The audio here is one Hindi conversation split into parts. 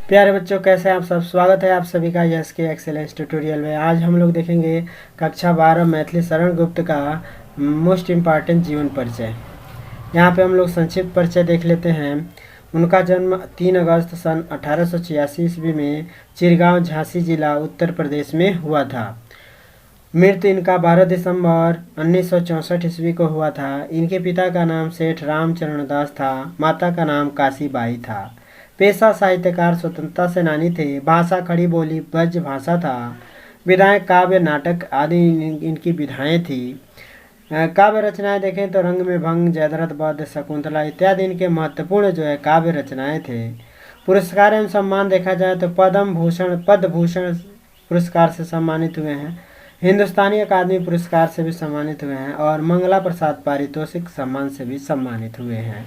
प्यारे बच्चों, कैसे हैं आप सब। स्वागत है आप सभी का यस के एक्सेलेंस ट्यूटोरियल में। आज हम लोग देखेंगे कक्षा 12 मैथिली शरण गुप्त का मोस्ट इम्पॉर्टेंट जीवन परिचय। यहाँ पे हम लोग संक्षिप्त परिचय देख लेते हैं। उनका जन्म 3 अगस्त सन 1886 ईस्वी में चिरगांव, झांसी जिला, उत्तर प्रदेश में हुआ था। मृत्यु इनका 12 दिसंबर 1964 ईस्वी को हुआ था। इनके पिता का नाम सेठ रामचरण दास था, माता का नाम काशीबाई था। पेशा साहित्यकार, स्वतंत्रता सेनानी थे। भाषा खड़ी बोली ब्रज भाषा था। विधाएं काव्य, नाटक आदि इनकी विधाएं थी। काव्य रचनाएं देखें तो रंग में भंग, जयद्रथ वध, शकुंतला इत्यादि इनके महत्वपूर्ण काव्य रचनाएं थे। पुरस्कार एवं सम्मान देखा जाए तो पद्मभूषण पुरस्कार से सम्मानित हुए हैं, हिंदुस्तानी अकादमी पुरस्कार से भी सम्मानित हुए हैं और मंगला प्रसाद पारितोषिक सम्मान से भी सम्मानित हुए हैं।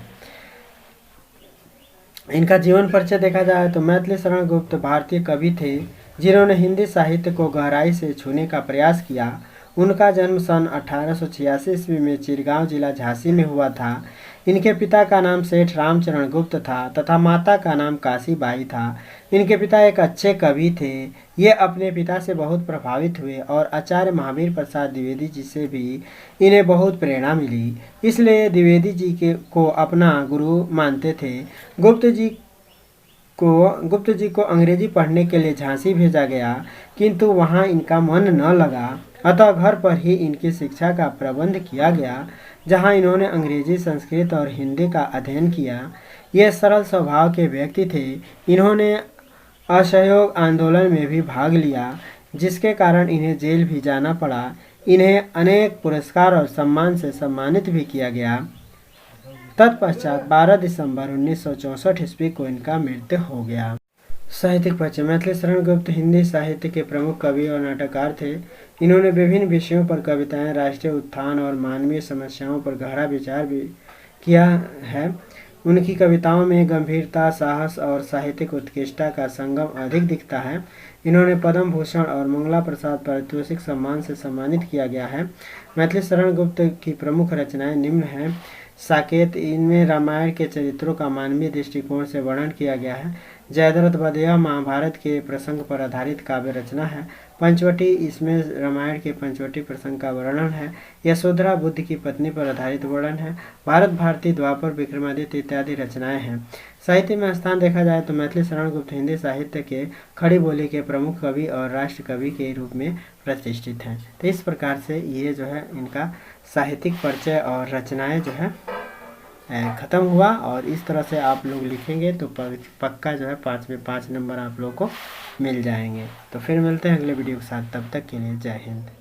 इनका जीवन परिचय देखा जाए तो मैथिली शरण गुप्त भारतीय कवि थे जिन्होंने हिंदी साहित्य को गहराई से छूने का प्रयास किया। उनका जन्म सन 1886 ईस्वी में चिरगांव जिला, झांसी में हुआ था। इनके पिता का नाम सेठ रामचरण गुप्त था तथा माता का नाम काशीबाई था। इनके पिता एक अच्छे कवि थे। ये अपने पिता से बहुत प्रभावित हुए और आचार्य महावीर प्रसाद द्विवेदी जी से भी इन्हें बहुत प्रेरणा मिली, इसलिए द्विवेदी जी को अपना गुरु मानते थे। गुप्त जी को अंग्रेजी पढ़ने के लिए झांसी भेजा गया, किंतु वहां इनका मन न लगा, अतः घर पर ही इनकी शिक्षा का प्रबंध किया गया, जहां इन्होंने अंग्रेजी, संस्कृत और हिंदी का अध्ययन किया। ये सरल स्वभाव के व्यक्ति थे। इन्होंने असहयोग आंदोलन में भी भाग लिया, जिसके कारण इन्हें जेल भी जाना पड़ा। इन्हें अनेक पुरस्कार और सम्मान से सम्मानित भी किया गया। तत्पश्चात 12 दिसंबर 1964 ईस्वी को इनका मृत्यु हो गया। साहित्यिक परिचय। मैथिली शरण गुप्त हिंदी साहित्य के प्रमुख कवि और नाटककार थे। इन्होंने विभिन्न विषयों पर कविताएं, राष्ट्रीय उत्थान और मानवीय समस्याओं पर गहरा विचार भी किया है। उनकी कविताओं में गंभीरता, साहस और साहित्यिक उत्कृष्टता का संगम अधिक दिखता है। इन्होंने पद्म भूषण और मंगला प्रसाद पारितोषिक सम्मान से सम्मानित किया गया है। मैथिली शरण गुप्त की प्रमुख रचनाएं निम्न हैं। साकेत, इनमें रामायण के चरित्रों का मानवीय दृष्टिकोण से वर्णन किया गया है। जयद्रथ वध, यह महाभारत के प्रसंग पर आधारित काव्य रचना है। पंचवटी, इसमें रामायण के पंचवटी प्रसंग का वर्णन है। यशोधरा, बुद्ध की पत्नी पर आधारित वर्णन है। भारत भारती, द्वापर, विक्रमादित्य इत्यादि रचनाएं हैं। साहित्य में स्थान देखा जाए तो मैथिली शरण गुप्त हिंदी साहित्य के खड़ी बोली के प्रमुख कवि और राष्ट्र कवि के रूप में प्रतिष्ठित हैं। तो इस प्रकार से ये इनका साहित्यिक परिचय और रचनाएं ख़त्म हुआ। और इस तरह से आप लोग लिखेंगे तो पक्का 5 में 5 नंबर आप लोग को मिल जाएंगे। तो फिर मिलते हैं अगले वीडियो के साथ। तब तक के लिए जय हिंद।